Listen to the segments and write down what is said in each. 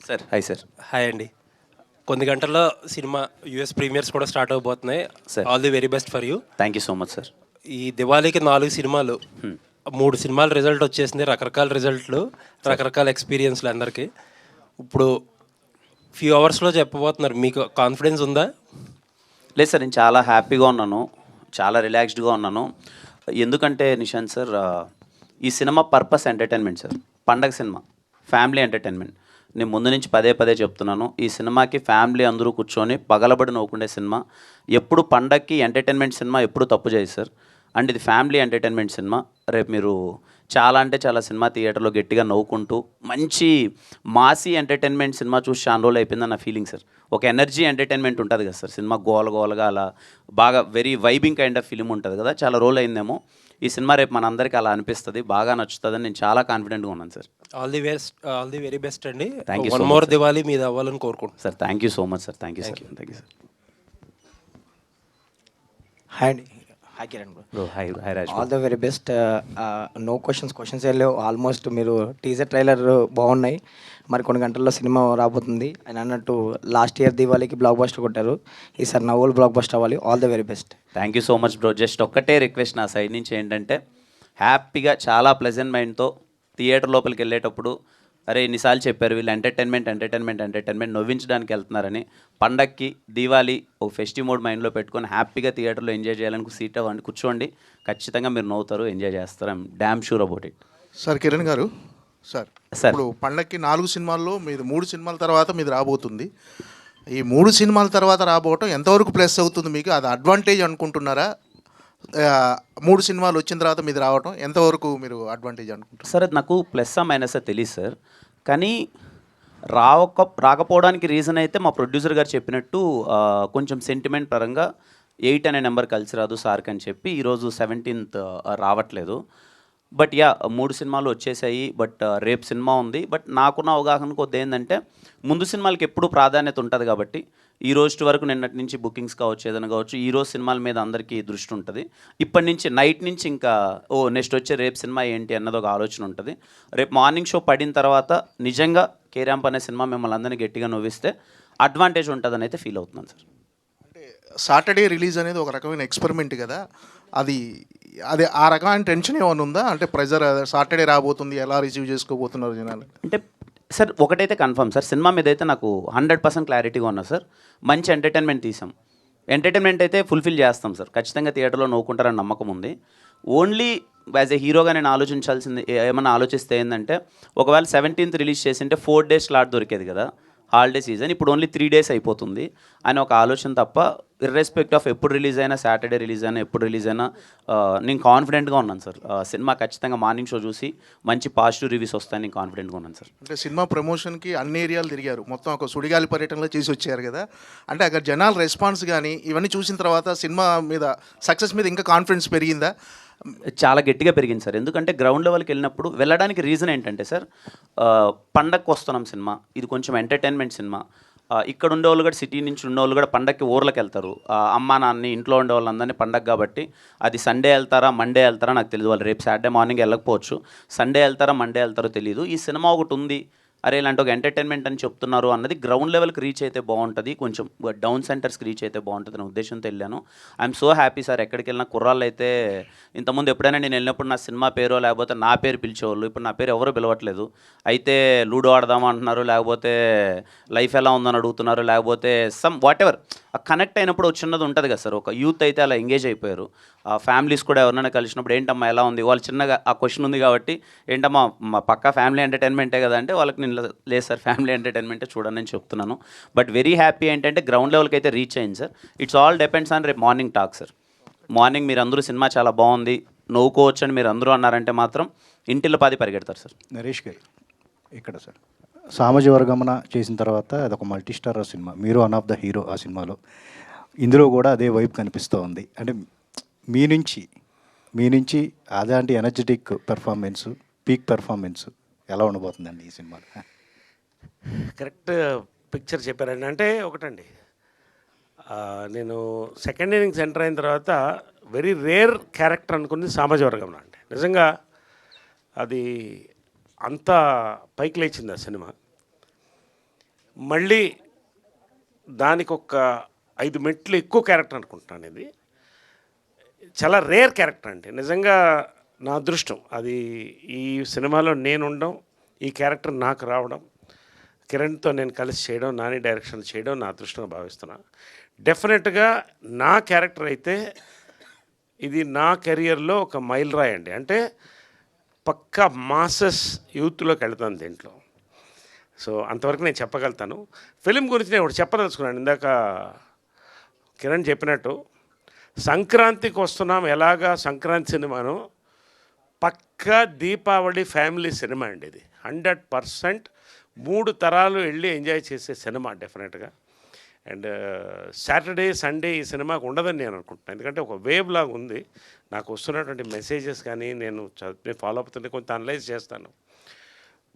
Sir hi sir. Hi అండి. కొన్ని గంటల్లో సినిమా యూఎస్ ప్రీమియర్స్ కూడా స్టార్ట్ అవబోతున్నాయి. Sir. All the very best for you. Thank you so much sir. ఈ దివాళీకి 4 సినిమాలు, 3 సినిమాల రిజల్ట్ వచ్చేసింది. రకరకాల రిజల్ట్లు, రకరకాల ఎక్స్పీరియన్స్లు అందరికీ. ఇప్పుడు ఫ్యూ అవర్స్లో చెప్పబోతున్నారు. మీకు కాన్ఫిడెన్స్ ఉందా? లేదు సార్, నేను చాలా హ్యాపీగా ఉన్నాను, చాలా రిలాక్స్డ్గా ఉన్నాను. ఎందుకంటే నిశాంత్ సార్, ఈ సినిమా పర్పస్ ఎంటర్టైన్మెంట్ సార్. పండగ సినిమా, ఫ్యామిలీ ఎంటర్టైన్మెంట్. నేను ముందు నుంచి పదే పదే చెప్తున్నాను, ఈ సినిమాకి ఫ్యామిలీ అందరూ కూర్చొని పగలబడి నవ్వుకునే సినిమా. ఎప్పుడు పండగకి ఎంటర్టైన్మెంట్ సినిమా ఎప్పుడు తప్పు చేయదు సార్. అండ్ ఇది ఫ్యామిలీ ఎంటర్టైన్మెంట్ సినిమా. రేపు మీరు చాలా అంటే చాలా సినిమా థియేటర్లో గట్టిగా నవ్వుకుంటూ మంచి మాసీ ఎంటర్టైన్మెంట్ సినిమా చూసి చాలా రోజులు అయిపోయిందని నా ఫీలింగ్ సార్. ఒక ఎనర్జీ ఎంటర్టైన్మెంట్ ఉంటుంది కదా సార్, సినిమా గోలగోలగా అలా బాగా very vibing kind of film ఉంటుంది కదా, చాలా రోజులు అయిందేమో. ఈ సినిమా రేపు మనందరికీ అలా అనిపిస్తుంది, బాగా నచ్చుతుందని నేను చాలా కాన్ఫిడెంట్గా ఉన్నాను sir. All the very best అండి. Thank you. One more Diwali మీద అవ్వాలని కోరుకుంటున్నాను sir. Thank you so much sir. Thank you sir. Thank you sir. Hi అండి. Hi Kiran bro. Hi hi Raj. All the very best. No questions వెళ్ళలేవు. Almost మీరు teaser trailer బాగున్నాయి. మరి కొన్ని గంటల్లో సినిమా రాబోతుంది. ఆయన అన్నట్టు లాస్ట్ ఇయర్ దివాళీకి బ్లాక్ బస్టర్ కొట్టారు, ఈసారి నవ్వులు బ్లాక్ బస్టర్ అవ్వాలి. All the very best. Thank you so much bro. Just ఒక్కటే రిక్వెస్ట్ నా సైడ్ నుంచి ఏంటంటే, హ్యాపీగా చాలా ప్లెజెంట్ మైండ్తో థియేటర్ లోపలికి వెళ్ళేటప్పుడు, అరే ఇన్నిసార్లు చెప్పారు వీళ్ళు ఎంటర్టైన్మెంట్ నవ్వించడానికి వెళ్తున్నారని. పండక్కి దీవాళి ఒక ఫెస్టివ్ మోడ్ మైండ్లో పెట్టుకొని హ్యాపీగా థియేటర్లో ఎంజాయ్ చేయాలని సీట్ అవ్వండి, కూర్చోండి. ఖచ్చితంగా మీరు నవ్వుతారు, ఎంజాయ్ చేస్తారు. I'm damn sure about it. Sir Kiran గారు, సార్ ఇప్పుడు పండక్కి 4 సినిమాల్లో మీది 3 సినిమాల తర్వాత మీది రాబోతుంది. ఈ 3 సినిమాల తర్వాత రాబోవటం ఎంతవరకు ప్లస్ అవుతుంది మీకు? అది అడ్వాంటేజ్ అనుకుంటున్నారా? 3 సినిమాలు వచ్చిన తర్వాత మీది రావటం ఎంతవరకు మీరు అడ్వాంటేజ్ అనుకుంటారు? సార్ అది నాకు ప్లస్సా మైనసా తెలియదు సార్, కానీ రాకపోవడానికి రీజన్ అయితే మా ప్రొడ్యూసర్ గారు చెప్పినట్టు కొంచెం సెంటిమెంట్ పరంగా 8 అనే నెంబర్ కలిసి రాదు సార్కి అని చెప్పి ఈరోజు 17th రావట్లేదు. బట్ 3 సినిమాలు వచ్చేసాయి. బట్ రేపు సినిమా ఉంది. బట్ నాకున్న అవగాహన కొద్ది ఏంటంటే, ముందు సినిమాలకి ఎప్పుడూ ప్రాధాన్యత ఉంటుంది కాబట్టి ఈ రోజు వరకు నిన్నటి నుంచి బుకింగ్స్ కావచ్చు, ఏదైనా కావచ్చు, ఈ రోజు సినిమాల మీద అందరికీ దృష్టి ఉంటుంది. ఇప్పటి నుంచి నైట్ నుంచి ఇంకా నెక్స్ట్ వచ్చే రేపు సినిమా ఏంటి అన్నది ఒక ఆలోచన ఉంటుంది. రేపు మార్నింగ్ షో పడిన తర్వాత నిజంగా కేరాంప్ అనే సినిమా మిమ్మల్ని అందరినీ గట్టిగా నవ్విస్తే అడ్వాంటేజ్ ఉంటుందని అయితే ఫీల్ అవుతున్నాను సార్. అంటే సాటర్డే రిలీజ్ అనేది ఒక రకమైన ఎక్స్పెరిమెంట్ కదా, అది అదే ఆ రకమైన టెన్షన్ ఏమైనా ఉందా? అంటే ప్రెజర్, సాటర్డే రాబోతుంది, ఎలా రిసీవ్ చేసుకోబోతున్నారు జనాలు? అంటే సార్ ఒకటైతే కన్ఫర్మ్ సార్, సినిమా మీద అయితే నాకు 100% క్లారిటీగా ఉన్నా సార్. మంచి ఎంటర్టైన్మెంట్ తీసాం, ఎంటర్టైన్మెంట్ అయితే ఫుల్ఫిల్ చేస్తాం సార్. ఖచ్చితంగా థియేటర్లో నవ్వుకుంటారని నమ్మకం ఉంది. ఓన్లీ యాజ్ ఏ హీరోగా నేను ఆలోచించాల్సింది, ఏమన్నా ఆలోచిస్తే ఏంటంటే, ఒకవేళ 17th రిలీజ్ చేసింటే 4 days స్లాట్ దొరికేది కదా హాలిడే సీజన్, ఇప్పుడు ఓన్లీ 3 days అయిపోతుంది అని ఒక ఆలోచన తప్ప, ఇర్రెస్పెక్ట్ ఆఫ్ ఎప్పుడు రిలీజ్ అయినా, సాటర్డే రిలీజ్ అయినా, ఎప్పుడు రిలీజ్ అయినా నేను కాన్ఫిడెంట్గా ఉన్నాను సార్. సినిమా ఖచ్చితంగా మార్నింగ్ షో చూసి మంచి పాజిటివ్ రివ్యూస్ వస్తాయని నేను కాన్ఫిడెంట్గా ఉన్నాను సార్. అంటే సినిమా ప్రమోషన్కి అన్ని ఏరియాలు తిరిగారు, మొత్తం ఒక సుడిగాలి పర్యటనలో చేసి వచ్చారు కదా, అంటే అక్కడ జనాల రెస్పాన్స్ కానీ ఇవన్నీ చూసిన తర్వాత సినిమా మీద, సక్సెస్ మీద ఇంకా కాన్ఫిడెన్స్ పెరిగిందా? చాలా గట్టిగా పెరిగింది సార్. ఎందుకంటే గ్రౌండ్ లెవెల్కి వెళ్ళినప్పుడు వెళ్ళడానికి రీజన్ ఏంటంటే సార్, పండగకి వస్తున్నాం సినిమా, ఇది కొంచెం ఎంటర్టైన్మెంట్ సినిమా. ఇక్కడ ఉండేవాళ్ళు కూడా, సిటీ నుంచి ఉండేవాళ్ళు కూడా పండగకి ఊర్లకు వెళ్తారు. అమ్మా నాన్నని, ఇంట్లో ఉండే వాళ్ళందరినీ పండగ కాబట్టి, అది సండే వెళ్తారా మండే వెళ్తారా నాకు తెలియదు. వాళ్ళు రేపు సాటర్డే మార్నింగ్ వెళ్ళకపోవచ్చు, సండే వెళ్తారా మండే వెళ్తారో తెలియదు. ఈ సినిమా ఒకటి ఉంది, అరే ఇలాంటి ఒక ఎంటర్టైన్మెంట్ అని చెప్తున్నారు అన్నది గ్రౌండ్ లెవెల్కి రీచ్ అయితే బాగుంటుంది, కొంచెం డౌన్ సెంటర్స్కి రీచ్ అయితే బాగుంటుంది అనే ఉద్దేశంతో వెళ్ళాను. I'm so happy sir. ఎక్కడికి వెళ్ళినా కుర్రాళ్ళు అయితే, ఇంతకుముందు ఎప్పుడైనా నేను వెళ్ళినప్పుడు నా సినిమా పేరో లేకపోతే నా పేరు పిలిచేవాళ్ళు, ఇప్పుడు నా పేరు ఎవరో పిలవట్లేదు. అయితే లూడో ఆడదామా అంటున్నారు, లేకపోతే లైఫ్ ఎలా ఉందని అడుగుతున్నారు, లేకపోతే సమ్ వాట్ ఎవర్ కనెక్ట్ అయినప్పుడు వచ్చినది ఉంటుంది కదా సార్. ఒక యూత్ అయితే అలా ఎంగేజ్ అయిపోయారు. ఫ్యామిలీస్ కూడా ఎవరైనా కలిసినప్పుడు ఏంటమ్మా ఎలా ఉంది, వాళ్ళు చిన్నగా ఆ క్వశ్చన్ ఉంది కాబట్టి, ఏంటమ్మా మా పక్కా ఫ్యామిలీ ఎంటర్టైన్మెంటే కదా అంటే, వాళ్ళకి నేను లేదు సార్ ఫ్యామిలీ ఎంటర్టైన్మెంటే చూడండి అని చెప్తున్నాను. బట్ వెరీ హ్యాపీ ఏంటంటే గ్రౌండ్ లెవెల్కి అయితే రీచ్ అయింది sir. It's all depends on రేపు మార్నింగ్ టాక్ సార్. మార్నింగ్ మీరు అందరూ సినిమా చాలా బాగుంది, నవ్వుకోవచ్చు అని మీరు అందరూ అన్నారంటే మాత్రం ఇంటిలో 10 పరిగెడతారు సార్. నరేష్ గారు ఇక్కడ సార్, సామాజిక వర్గమన చేసిన తర్వాత అదొక మల్టీ స్టారర్ సినిమా, మీరు వన్ ఆఫ్ ద హీరో ఆ సినిమాలో. ఇందులో కూడా అదే వైపు కనిపిస్తూ ఉంది. అంటే మీ నుంచి అలాంటి ఎనర్జెటిక్ పెర్ఫార్మెన్స్, పీక్ పెర్ఫార్మెన్స్ ఎలా ఉండబోతుందండి ఈ సినిమాలో? కరెక్ట్ పిక్చర్ చెప్పారండి. అంటే ఒకటండి, నేను సెకండ్ ఇన్నింగ్స్ ఎంటర్ అయిన తర్వాత వెరీ రేర్ క్యారెక్టర్ అనుకుంది సామాజిక వర్గంలో అండి. నిజంగా అది అంత పైకి లేచింది ఆ సినిమా. మళ్ళీ దానికి ఒక 5 మెట్లు ఎక్కువ క్యారెక్టర్ అనుకుంటున్నాను. ఇది చాలా రేర్ క్యారెక్టర్ అండి, నిజంగా నా అదృష్టం అది. ఈ సినిమాలో నేను ఉండడం, ఈ క్యారెక్టర్ నాకు రావడం, కిరణ్తో నేను కలిసి చేయడం, నాని డైరెక్షన్ చేయడం నా అదృష్టంగా భావిస్తున్నా. డెఫినెట్గా నా క్యారెక్టర్ అయితే ఇది నా కెరియర్లో ఒక మైల్ రాయి అండి. అంటే పక్కా మాసెస్ యూత్లోకి వెళ్తాను దీంట్లో. సో అంతవరకు నేను చెప్పగలుగుతాను. ఫిలిం గురించి నేను ఒకటి చెప్పదలుచుకున్నాను. ఇందాక కిరణ్ చెప్పినట్టు సంక్రాంతికి వస్తున్నాం, ఎలాగా సంక్రాంతి సినిమాను పక్కా దీపావళి ఫ్యామిలీ సినిమా అండి ఇది. 100% 3 తరాలు వెళ్ళి ఎంజాయ్ చేసే సినిమా డెఫినెట్గా. అండ్ సాటర్డే సండే ఈ సినిమాకు ఉండదని నేను అనుకుంటున్నాను. ఎందుకంటే ఒక వేవ్ లాగా ఉంది. నాకు వస్తున్నటువంటి మెసేజెస్ కానీ నేను ఫాలో అవుతుంటే కొంత అనలైజ్ చేస్తాను.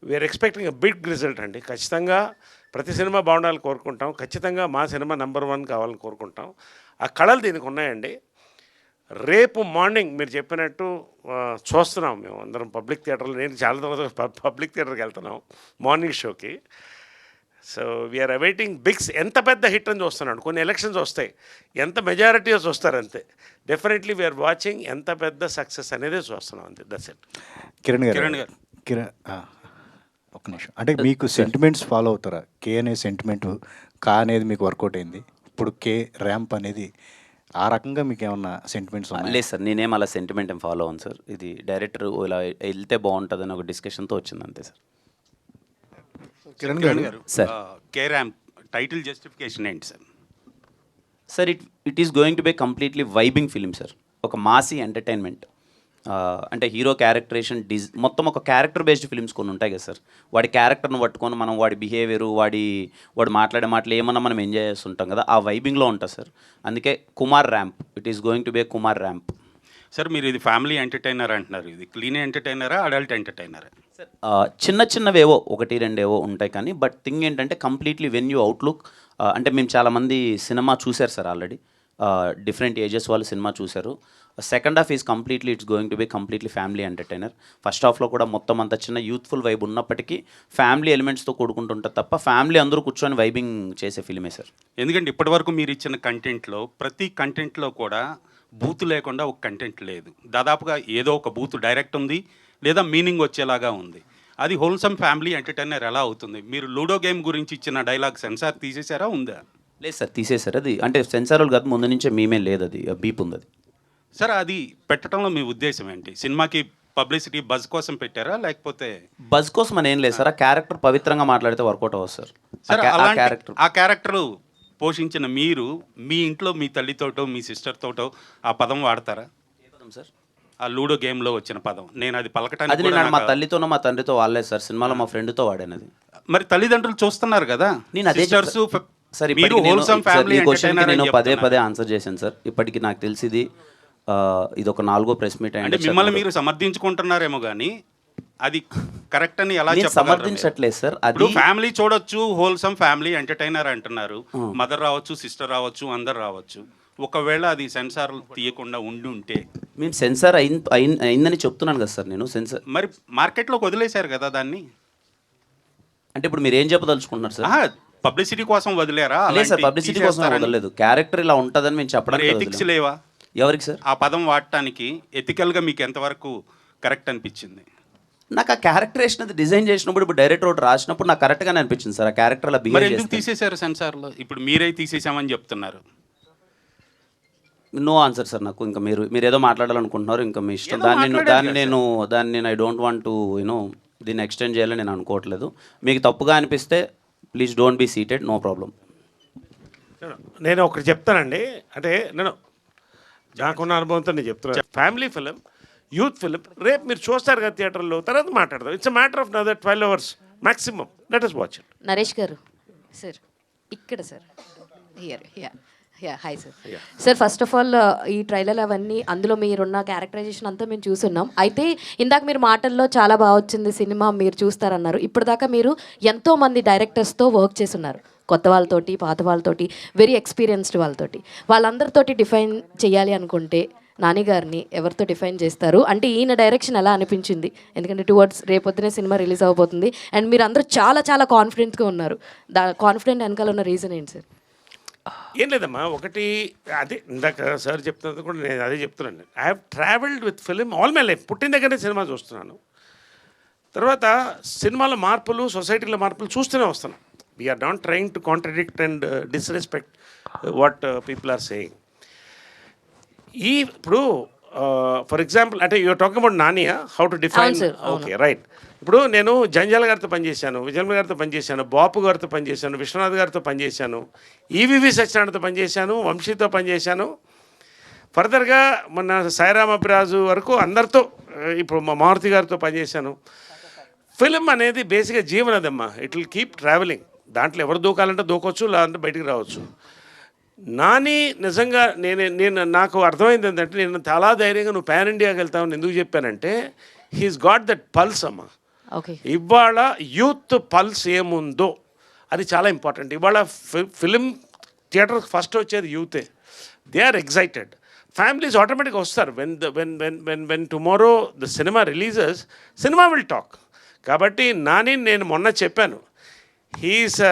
We are expecting a big result అండి. ఖచ్చితంగా ప్రతి సినిమా బాగుండాలని కోరుకుంటాం. ఖచ్చితంగా మా సినిమా నెంబర్ 1 కావాలని కోరుకుంటాం. ఆ కళలు దీనికి ఉన్నాయండి. రేపు మార్నింగ్ మీరు చెప్పినట్టు చూస్తున్నాం మేము అందరం పబ్లిక్ థియేటర్లో. నేను చాలా తర్వాత పబ్లిక్ థియేటర్కి వెళ్తున్నాం మార్నింగ్ షోకి. So we are awaiting bigs. ఎంత పెద్ద హిట్ అని చూస్తున్నాడు. కొన్ని ఎలక్షన్స్ వస్తాయి, ఎంత మెజారిటీస్ వస్తారు అంతే. డెఫినెట్లీ వీఆర్ వాచింగ్ ఎంత పెద్ద సక్సెస్ అనేది చూస్తున్నాం అంతే. That's it. కిరణ్ గారు ఒక్క నిమిషం, అంటే మీకు సెంటిమెంట్స్ ఫాలో అవుతారా? కే అనే సెంటిమెంట్, కా అనేది మీకు వర్కౌట్ అయింది, ఇప్పుడు కే ర్యాంప్ అనేది, ఆ రకంగా మీకు ఏమన్నా సెంటిమెంట్స్ లేదు సార్, నేనేం అలా సెంటిమెంట్ ఏం ఫాలో అవును సార్. ఇది డైరెక్టర్ ఇలా వెళ్తే బాగుంటుందని ఒక డిస్కషన్తో వచ్చింది అంతే సార్. కిరణ్ గారు sir K ramp title justification ఏంటి sir? Sir it is going to be completely vibing film sir. ఒక మాసీ ఎంటర్టైన్మెంట్. అంటే హీరో క్యారెక్టరేషన్ మొత్తం ఒక క్యారెక్టర్ బేస్డ్ ఫిలిమ్స్ కొన్ని ఉంటాయి కదా సార్. వాడి క్యారెక్టర్ను పట్టుకొని మనం వాడి బిహేవియరు, వాడు మాట్లాడే మాటలు ఏమన్నా మనం ఎంజాయ్ చేస్తుంటాం కదా, ఆ వైబింగ్లో ఉంటుంది సార్. అందుకే Kumar ramp, it is going to B Kumar ramp. Sir మీరు ఇది ఫ్యామిలీ ఎంటర్టైనర్ అంటున్నారు, ఇది క్లీన్ ఎంటర్టైనరా, అడల్ట్ ఎంటర్టైనరా? చిన్నవేవో 1-2 ఉంటాయి కానీ, బట్ థింగ్ ఏంటంటే కంప్లీట్లీ వెన్ యూ అవుట్లుక్. అంటే మేము చాలామంది సినిమా చూశారు సార్ ఆల్రెడీ, డిఫరెంట్ ఏజెస్ వాళ్ళు సినిమా చూశారు. Second half is completely it's going to be completely family entertainer. First హాఫ్లో కూడా మొత్తం అంత చిన్న యూత్ఫుల్ వైబ్ ఉన్నప్పటికీ ఫ్యామిలీ ఎలిమెంట్స్తో కూడుకుంటుంటుంది తప్ప ఫ్యామిలీ అందరూ కూర్చొని వైబింగ్ చేసే ఫిల్మే సార్. ఎందుకంటే ఇప్పటివరకు మీరు ఇచ్చిన కంటెంట్లో ప్రతి కంటెంట్లో కూడా బూత్ లేకుండా ఒక కంటెంట్ లేదు. దాదాపుగా ఏదో ఒక బూత్ డైరెక్ట్ ఉంది, లేదా మీనింగ్ వచ్చేలాగా ఉంది. అది హోల్సమ్ ఫ్యామిలీ ఎంటర్టైనర్ ఎలా అవుతుంది? మీరు లూడో గేమ్ గురించి ఇచ్చిన డైలాగ్ సెన్సార్ తీసేసారా, ఉందా? లేదు సార్, తీసేశారు. అది అంటే సెన్సార్లు కాదు, ముందు నుంచే మేమే లేదు, అది బీప్ ఉంది. అది సార్ అది పెట్టడంలో మీ ఉద్దేశం ఏంటి? సినిమాకి పబ్లిసిటీ బజ్ కోసం పెట్టారా, లేకపోతే? బజ్ కోసం అని ఏం లేదు సార్. ఆ క్యారెక్టర్ పవిత్రంగా మాట్లాడితే వర్కౌట్ అవ్వదు సార్. సార్ క్యారెక్టర్ ఆ క్యారెక్టర్ పోషించిన మీరు మీ ఇంట్లో మీ తల్లితోటో మీ సిస్టర్తోటో ఆ పదం వాడతారా సార్? ఆ లూడో గేమ్లో వచ్చిన పదం నేను అది అది పలకటానికి నేను మా తల్లితోనో మా తండ్రితో వాడలేదు సార్. సినిమాలో మా ఫ్రెండ్తో వాడాను. అది మరి తల్లిదండ్రులు చూస్తున్నారు కదా. నేను అదే సిస్టర్స్ సార్, మీరు హోల్సమ్ ఫ్యామిలీ ఎంటర్టైనర్ నేను పదే ఆన్సర్ చేశాను సార్. ఇప్పటికి నాకు తెలిసింది ఇది ఒక 4వ ప్రెస్ మీట్ అంటే మిమ్మల్ని మీరు సమర్థించుకుంటున్నారేమో కానీ అది కరెక్ట్ అని ఎలా చెప్పగలరు? సమర్థించట్లేదు సార్. అది ఫ్యామిలీ చూడొచ్చు, హోల్సమ్ ఫ్యామిలీ ఎంటర్టైనర్ అంటున్నారు. మదర్ రావచ్చు, సిస్టర్ రావచ్చు, అందరు రావచ్చు. ఒకవేళ అది సెన్సార్ తీయకుండా ఉంటే మేము సెన్సార్ అయిందని చెప్తున్నాను కదా సార్. నేను సెన్సార్ మరి మార్కెట్లోకి వదిలేశారు కదా దాన్ని. అంటే ఇప్పుడు మీరు ఏం చెప్పదలుచుకుంటున్నారు సార్? పబ్లిసిటీ కోసం వదిలేరా? లేదు సార్, పబ్లిసిటీ కోసం వదలలేదు. క్యారెక్టర్ ఇలా ఉంటుందని మేము చెప్పడానికి. ఎథిక్స్ లేవా ఎవరికి సార్? ఆ పదం వాడటానికి ఎథికల్గా మీకు ఎంతవరకు కరెక్ట్ అనిపించింది? నాకు ఆ క్యారెక్టరేషన్ అది డిజైన్ చేసినప్పుడు, ఇప్పుడు డైరెక్టర్ ఒకటి రాసినప్పుడు నాకు కరెక్ట్గానే అనిపించింది సార్. ఆ క్యారెక్టర్ అలా మరి బిహేవ్ ఎందుకు చేస్తే. తీసేశారు సెన్సార్లో? ఇప్పుడు మీరే తీసేసామని చెప్తున్నారు. No answer sir. నాకు ఇంకా మీరు ఏదో మాట్లాడాలనుకుంటున్నారు, ఇంకా మీ ఇష్టం. ఏదో దాన్ని మాట్లాడారు నేను ఐ డోంట్ వాంట్ టు దీన్ని ఎక్స్టెండ్ చేయాలని నేను అనుకోవట్లేదు. మీకు తప్పుగా అనిపిస్తే please don't be seated, no problem. నేను ఒకటి చెప్తానండి. అంటే నాకున్న అనుభవంతో నేను చెప్తున్నాను. ఫ్యామిలీ ఫిలిం, యూత్ ఫిలిం రేపు మీరు చూస్తారు కదా థియేటర్లో, తర్వాత మాట్లాడదాం. It's a matter of another 12 hours maximum. Let us watch it. Naresh garu sir, ఇక్కడ sir, here yeah hi sir. Sir first of all ఈ ట్రైలర్ అవన్నీ అందులో మీరున్న క్యారెక్టరైజేషన్ అంతా మేము చూస్తున్నాం. అయితే ఇందాక మీరు మాటల్లో చాలా బాగా వచ్చింది సినిమా, మీరు చూస్తారన్నారు. ఇప్పటిదాకా మీరు ఎంతోమంది డైరెక్టర్స్తో వర్క్ చేస్తున్నారు, కొత్త వాళ్ళతోటి, పాత వాళ్ళతోటి, వెరీ ఎక్స్పీరియన్స్డ్ వాళ్ళతోటి. వాళ్ళందరితోటి డిఫైన్ చేయాలి అనుకుంటే నాని గారిని ఎవరితో డిఫైన్ చేస్తారు? అంటే ఈయన డైరెక్షన్ ఎలా అనిపించింది? ఎందుకంటే టువర్డ్స్ రేపొద్దునే సినిమా రిలీజ్ అవబోతుంది అండ్ మీరు అందరూ చాలా చాలా కాన్ఫిడెంట్గా ఉన్నారు. కాన్ఫిడెంట్ వెనకాల ఉన్న రీజన్ ఏంటి సార్? ఏం లేదమ్మా, ఒకటి అదే ఇందాక సార్ చెప్తున్నది కూడా నేను అదే చెప్తున్నాను. I have travelled with film all my life. పుట్టిన దగ్గరనే సినిమా చూస్తున్నాను. తర్వాత సినిమాలో మార్పులు, సొసైటీలో మార్పులు చూస్తూనే వస్తున్నాం. We're not trying to contradict and disrespect what people are saying. ఇప్పుడు ఫర్ ఎగ్జాంపుల్ అంటే యూఆర్ టాకింగ్ అబౌట్ నానియా, హౌ టు డిఫైన్. అవును సార్, అవును. Okay, right. ఇప్పుడు నేను జంజాల గారితో పనిచేశాను, విజయమ్మ గారితో పనిచేశాను, బాపు గారితో పనిచేశాను, విశ్వనాథ్ గారితో పనిచేశాను, ఈవివి సత్యనారాయణతో పనిచేశాను, వంశీతో పనిచేశాను. ఫర్దర్గా మన సాయిరామ్ అభిరాజు వరకు అందరితో, ఇప్పుడు మా మారుతి గారితో పనిచేశాను. ఫిలిం అనేది బేసిక్గా జీవనదమ్మా. It will keep travelling. దాంట్లో ఎవరు దూకాలంటే దూకొచ్చు, లేదంటే బయటికి రావచ్చు. నాని నిజంగా నాకు అర్థమైంది ఏంటంటే, నేను చాలా ధైర్యంగా నువ్వు పాన్ ఇండియాకి వెళ్తావని ఎందుకు చెప్పానంటే, హీస్ గాట్ దట్ పల్స్ అమ్మా. ఓకే, ఇవాళ యూత్ పల్స్ ఏముందో అది చాలా ఇంపార్టెంట్. ఇవాళ ఫిలిం థియేటర్కి ఫస్ట్ వచ్చేది యూతే. They are excited. ఫ్యామిలీస్ ఆటోమేటిక్గా వస్తారు. When tomorrow the cinema releases, cinema will talk. కాబట్టి నాని నేను మొన్న చెప్పాను, హీస్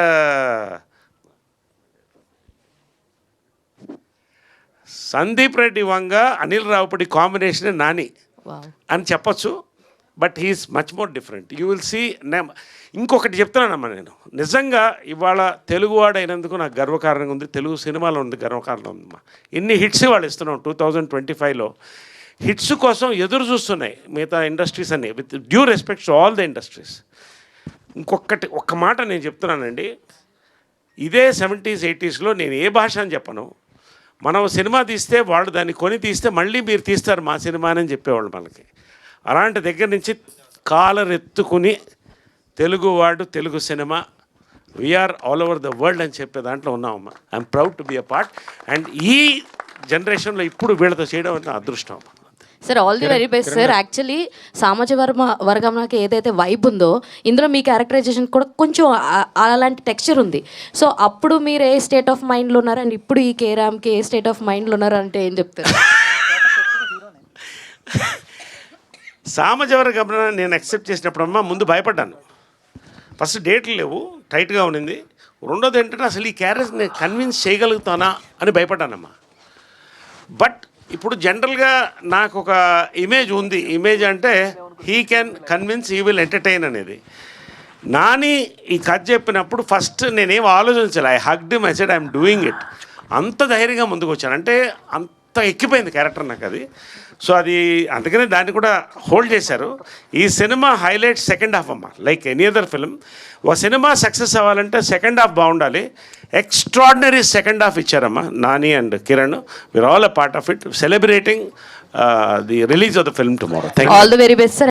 సందీప్ రెడ్డి వంగ అనిల్ రావుపూడి కాంబినేషనే నాని వావ్. అని చెప్పొచ్చు. But he's much more different. You will see. ఇంకొకటి చెప్తున్నానమ్మా, నేను నిజంగా ఇవాళ తెలుగువాడు అయినందుకు నాకు గర్వకారణంగా ఉంది. తెలుగు సినిమాలో ఉంది గర్వకారణం ఉందమ్మా. ఇన్ని హిట్స్ వాళ్ళు ఇస్తున్నాం 2025లో. హిట్స్ కోసం ఎదురు చూస్తున్నాయి మిగతా ఇండస్ట్రీస్ అన్ని, with due respect to all the industries. ఒక్క మాట నేను చెప్తున్నానండి, ఇదే 70s 80sలో నేను ఏ భాష అని చెప్పను, మనం సినిమా తీస్తే వాళ్ళు దాన్ని కొని తీస్తే మళ్ళీ మీరు తీస్తారు మా సినిమా అని చెప్పేవాళ్ళు మనకి. అలాంటి దగ్గర నుంచి కాలరెత్తుకుని తెలుగువాడు, Telugu cinema, we are all over the world అని చెప్పే దాంట్లో ఉన్నామమ్మా. I'm proud to be a part. And ఈ జనరేషన్లో ఇప్పుడు వీళ్ళతో చేయడం అంటే అదృష్టం. Sir all the very best sir. Actually సామాజ వర్గంకి ఏదైతే వైబ్ ఉందో ఇందులో మీ క్యారెక్టరైజేషన్ కూడా కొంచెం అలాంటి టెక్స్చర్ ఉంది. సో అప్పుడు మీరు ఏ స్టేట్ ఆఫ్ మైండ్లో ఉన్నారు అండ్ ఇప్పుడు ఈ కేరామ్కి ఏ స్టేట్ ఆఫ్ మైండ్లో ఉన్నారు అంటే ఏం చెప్తారు? సామజవర గమన నేను యాక్సెప్ట్ చేసినప్పుడమ్మా ముందు భయపడ్డాను. ఫస్ట్ డేట్లు లేవు, టైట్గా ఉన్నింది. రెండోది ఏంటంటే అసలు ఈ క్యారెక్టర్ నేను కన్విన్స్ చేయగలుగుతానా అని భయపడ్డానమ్మా. బట్ ఇప్పుడు జనరల్గా నాకు ఒక ఇమేజ్ ఉంది. ఇమేజ్ అంటే he can convince, he will entertain అనేది. నాని ఈ కథ చెప్పినప్పుడు ఫస్ట్ నేనేం ఆలోచించాలి. I hugged him, I said I'm doing it. అంత ధైర్యంగా ముందుకు వచ్చాను. అంటే అంత ఎక్కిపోయింది క్యారెక్టర్ నాకు అది. సో అది అందుకనే దాన్ని కూడా హోల్డ్ చేశారు. ఈ సినిమా హైలైట్ సెకండ్ హాఫ్ అమ్మ. లైక్ ఎనీ అదర్ ఫిల్మ్, ఒక సినిమా సక్సెస్ అవ్వాలంటే సెకండ్ హాఫ్ బాగుండాలి. ఎక్స్ట్రాడినరీ సెకండ్ హాఫ్ ఇచ్చారమ్మా Nani and Kiran. We are all a part of it, celebrating the release of the film tomorrow. Thank you. All the very best sir.